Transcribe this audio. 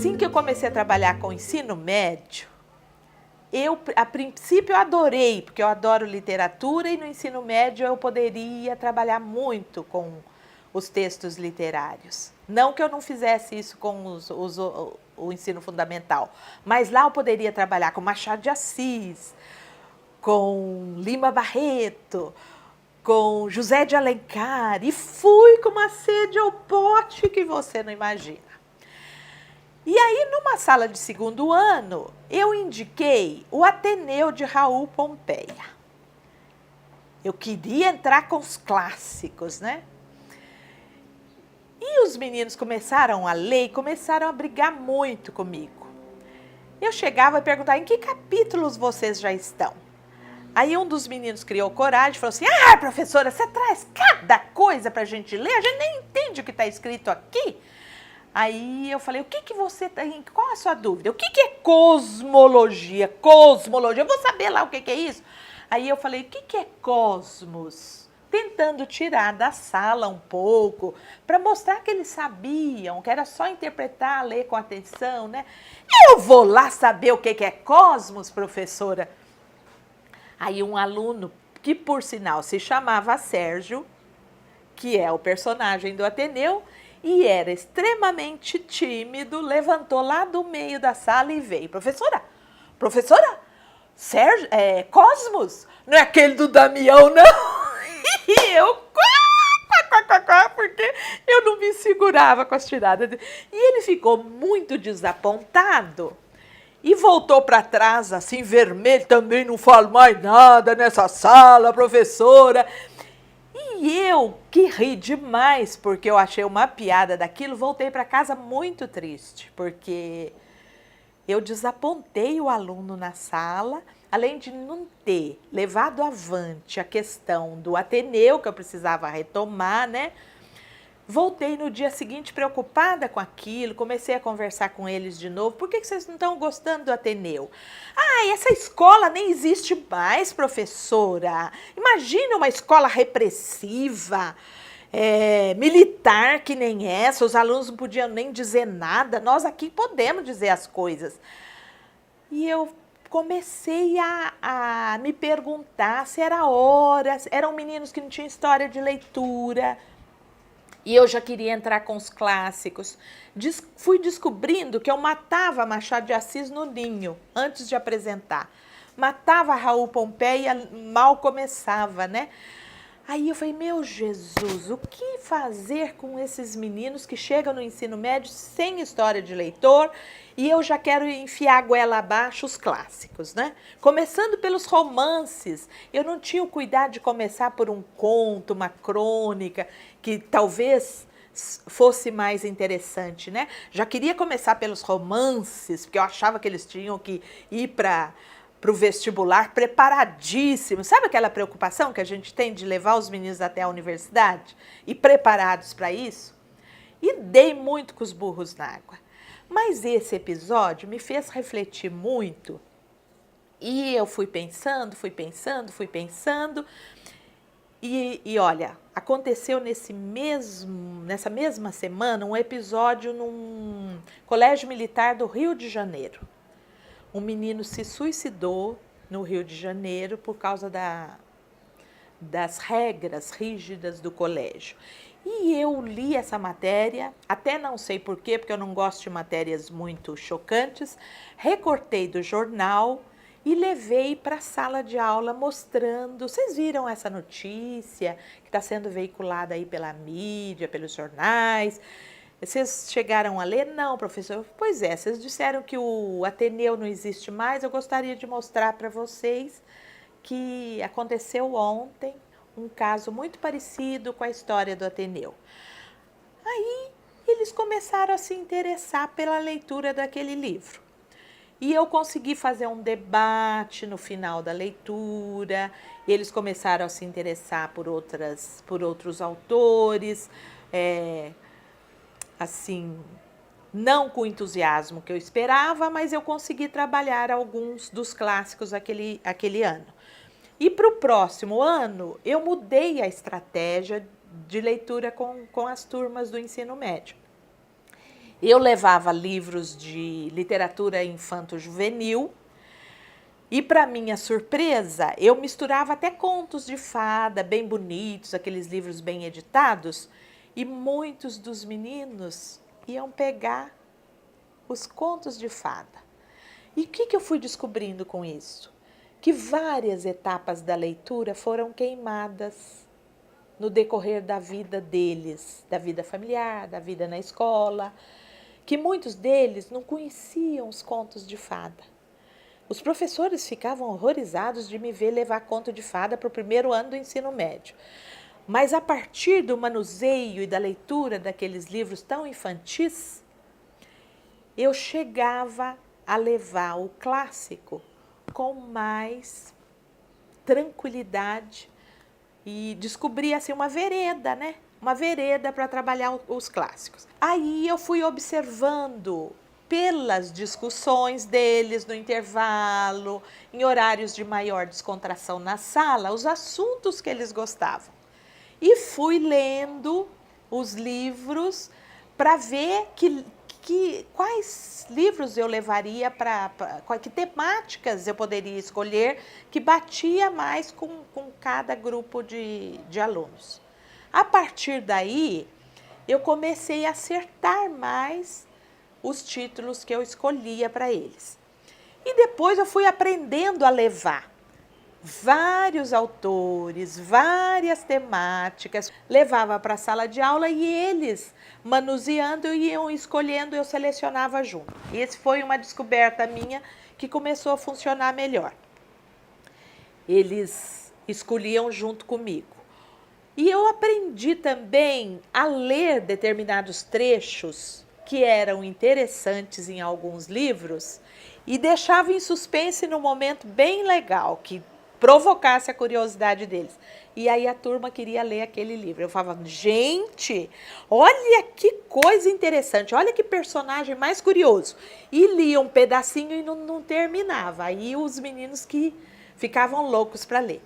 assim que eu comecei a trabalhar com o ensino médio, a princípio eu adorei, porque eu adoro literatura e no ensino médio eu poderia trabalhar muito com os textos literários. Não que eu não fizesse isso com o ensino fundamental, mas lá eu poderia trabalhar com Machado de Assis, com Lima Barreto, com José de Alencar, e fui com uma sede ao pote que você não imagina. E aí, numa sala de segundo ano, eu indiquei o Ateneu de Raul Pompeia. Eu queria entrar com os clássicos, né? E os meninos começaram a ler e começaram a brigar muito comigo. Eu chegava e perguntava, em que capítulos vocês já estão? Aí um dos meninos criou coragem e falou assim, professora, você traz cada coisa para a gente ler, a gente nem entende o que está escrito aqui. Aí eu falei, o que você tem, qual a sua dúvida? O que é cosmologia? Cosmologia, eu vou saber lá o que é isso. Aí eu falei, o que é cosmos? Tentando tirar da sala um pouco, para mostrar que eles sabiam, que era só interpretar, ler com atenção, né? Eu vou lá saber o que é cosmos, professora? Aí um aluno, que por sinal se chamava Sérgio, que é o personagem do Ateneu, e era extremamente tímido, levantou lá do meio da sala e veio. Professora, Sérgio, Cosmos? Não é aquele do Damião, não? E eu, porque eu não me segurava com as tiradas dele. E ele ficou muito desapontado e voltou para trás, assim, vermelho, também não falo mais nada nessa sala, professora. E eu, que ri demais, porque eu achei uma piada daquilo, voltei para casa muito triste, porque eu desapontei o aluno na sala, além de não ter levado avante a questão do Ateneu, que eu precisava retomar, né? Voltei no dia seguinte preocupada com aquilo, comecei a conversar com eles de novo. Por que vocês não estão gostando do Ateneu? Essa escola nem existe mais, professora. Imagina uma escola repressiva, militar que nem essa, os alunos não podiam nem dizer nada, nós aqui podemos dizer as coisas. E eu comecei a me perguntar se era hora, eram meninos que não tinham história de leitura, e eu já queria entrar com os clássicos. Fui descobrindo que eu matava Machado de Assis no ninho, antes de apresentar. Matava Raul Pompeia, mal começava, né? Aí eu falei, meu Jesus, o que fazer com esses meninos que chegam no ensino médio sem história de leitor e eu já quero enfiar a goela abaixo os clássicos, né? Começando pelos romances, eu não tinha o cuidado de começar por um conto, uma crônica, que talvez fosse mais interessante, né? Já queria começar pelos romances, porque eu achava que eles tinham que ir para o vestibular preparadíssimos. Sabe aquela preocupação que a gente tem de levar os meninos até a universidade e preparados para isso? E dei muito com os burros na água. Mas esse episódio me fez refletir muito e eu fui pensando. E olha, aconteceu nessa mesma semana um episódio num colégio militar do Rio de Janeiro. Um menino se suicidou no Rio de Janeiro por causa das regras rígidas do colégio. E eu li essa matéria, até não sei porquê, porque eu não gosto de matérias muito chocantes, recortei do jornal e levei para a sala de aula mostrando. Vocês viram essa notícia que está sendo veiculada aí pela mídia, pelos jornais? Vocês chegaram a ler? Não, professor. Pois é, vocês disseram que o Ateneu não existe mais. Eu gostaria de mostrar para vocês que aconteceu ontem um caso muito parecido com a história do Ateneu. Aí eles começaram a se interessar pela leitura daquele livro. E eu consegui fazer um debate no final da leitura, e eles começaram a se interessar por outros autores, assim, não com o entusiasmo que eu esperava, mas eu consegui trabalhar alguns dos clássicos aquele ano. E para o próximo ano, eu mudei a estratégia de leitura com as turmas do ensino médio. Eu levava livros de literatura infanto-juvenil e, para minha surpresa, eu misturava até contos de fada bem bonitos, aqueles livros bem editados, e muitos dos meninos iam pegar os contos de fada. E o que eu fui descobrindo com isso? Que várias etapas da leitura foram queimadas no decorrer da vida deles, da vida familiar, da vida na escola, que muitos deles não conheciam os contos de fada. Os professores ficavam horrorizados de me ver levar conto de fada para o primeiro ano do ensino médio. Mas a partir do manuseio e da leitura daqueles livros tão infantis, eu chegava a levar o clássico com mais tranquilidade e descobri assim uma vereda, né? Uma vereda para trabalhar os clássicos. Aí eu fui observando pelas discussões deles no intervalo, em horários de maior descontração na sala, os assuntos que eles gostavam. E fui lendo os livros para ver quais livros eu levaria que temáticas eu poderia escolher que batia mais com cada grupo de alunos. A partir daí, eu comecei a acertar mais os títulos que eu escolhia para eles. E depois eu fui aprendendo a levar vários autores, várias temáticas, levava para a sala de aula e eles, manuseando, iam escolhendo, eu selecionava junto. E esse foi uma descoberta minha que começou a funcionar melhor. Eles escolhiam junto comigo. E eu aprendi também a ler determinados trechos que eram interessantes em alguns livros e deixava em suspense num momento bem legal, que provocasse a curiosidade deles. E aí a turma queria ler aquele livro. Eu falava, gente, olha que coisa interessante, olha que personagem mais curioso. E lia um pedacinho e não terminava. Aí os meninos que ficavam loucos para ler.